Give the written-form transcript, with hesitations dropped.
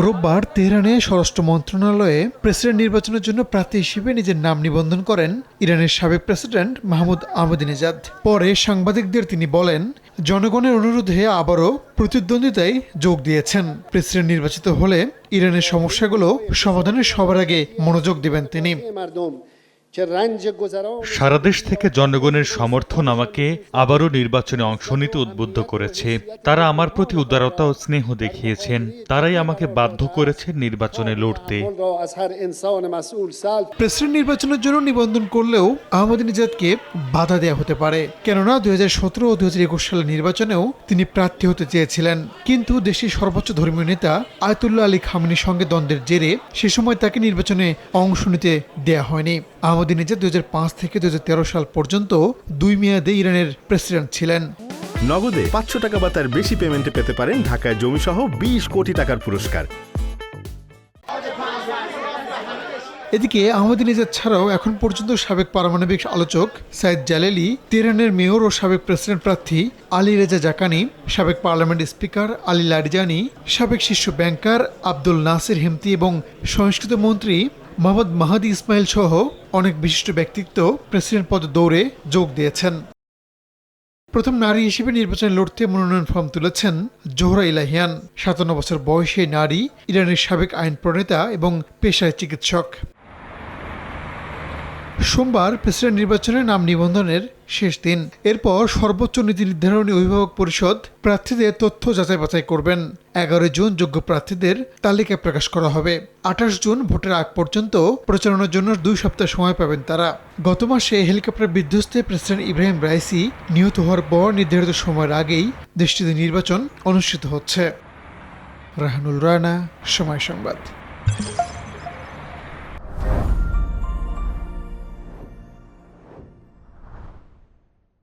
রোববার তেহরানে স্বরাষ্ট্র মন্ত্রণালয়ে প্রেসিডেন্ট নির্বাচনের জন্য প্রার্থী হিসেবে নিজের নাম নিবন্ধন করেন ইরানের সাবেক প্রেসিডেন্ট মাহমুদ আহমদিনেজাদ। পরে সাংবাদিকদের তিনি বলেন, জনগণের অনুরোধে আবারও প্রতিদ্বন্দ্বিতায় যোগ দিয়েছেন। প্রেসিডেন্ট নির্বাচিত হলে ইরানের সমস্যাগুলো সমাধানে সবার আগে মনোযোগ দিবেন তিনি। সারা দেশ থেকে জনগণের সমর্থন আমাকে আবারও নির্বাচনে অংশ নিতে উদ্বুদ্ধ করেছে। তারা আমার প্রতি উদারতা ও স্নেহ দেখিয়েছেন। তারাই আমাকে বাধ্য করেছে নির্বাচনে লড়তে। প্রেসিডেন্ট নির্বাচনের জন্য নিবন্ধন করলেও আহমদিনেজাদকে বাধা দেওয়া হতে পারে, কেননা 2017 ও 2021 সালের নির্বাচনেও তিনি প্রার্থী হতে চেয়েছিলেন। কিন্তু দেশটির সর্বোচ্চ ধর্মীয় নেতা আয়াতুল্লাহ আলী খামেনির সঙ্গে দ্বন্দ্বের জেরে সে সময় তাকে নির্বাচনে অংশ নিতে দেওয়া হয়নি। আহমদিনেজাদ 2005 থেকে 2013 সাল পর্যন্ত 2 মেয়াদে ইরানের প্রেসিডেন্ট ছিলেন। নগদে 500 টাকা বা তার বেশি পেমেন্টে পেতে পারেন ঢাকায় জমিসহ 20 কোটি টাকার পুরস্কার। এদিকে আহমদিনেজাদ ছাড়াও এখন পর্যন্ত সাবেক পারমাণবিক আলোচক সাইদ জালেলি, তেহরানের মেয়র ও সাবেক প্রেসিডেন্ট প্রার্থী আলী রেজা জাকানি, সাবেক পার্লামেন্ট স্পিকার আলী লারিজানি, সাবেক শীর্ষ ব্যাংকার আব্দুল নাসির হেমতি এবং সংস্কৃতি মন্ত্রী মোহাম্মদ মাহাদি ইসমাইল সহ অনেক বিশিষ্ট ব্যক্তিত্ব প্রেসিডেন্ট পদে দৌড়ে যোগ দিয়েছেন। প্রথম নারী হিসেবে নির্বাচনে লড়তে মনোনয়ন ফর্ম তুলেছেন জোহরা ইলাহিয়ান। 57 বছর বয়সী নারী, ইরানের সাবেক আইন প্রণেতা এবং পেশায় চিকিৎসক। সোমবার প্রেসিডেন্ট নির্বাচনে নাম নিবন্ধনের শেষ দিন। এরপর সর্বোচ্চ নীতি নির্ধারণী অভিভাবক পরিষদ প্রার্থীদের তথ্য যাচাই বাছাই করবেন। 11 জুন যোগ্য প্রার্থীদের তালিকা প্রকাশ করা হবে। 28 জুন ভোটের আগ পর্যন্ত প্রচারণার জন্য 2 সপ্তাহ সময় পাবেন তারা। গত মাসে হেলিকপ্টার বিধ্বস্তে প্রেসিডেন্ট ইব্রাহিম রাইসি নিহত হওয়ার পর নির্ধারিত সময়ের আগেই দেশটিতে নির্বাচন অনুষ্ঠিত হচ্ছে। রাহানুল রানা, সময় সংবাদ।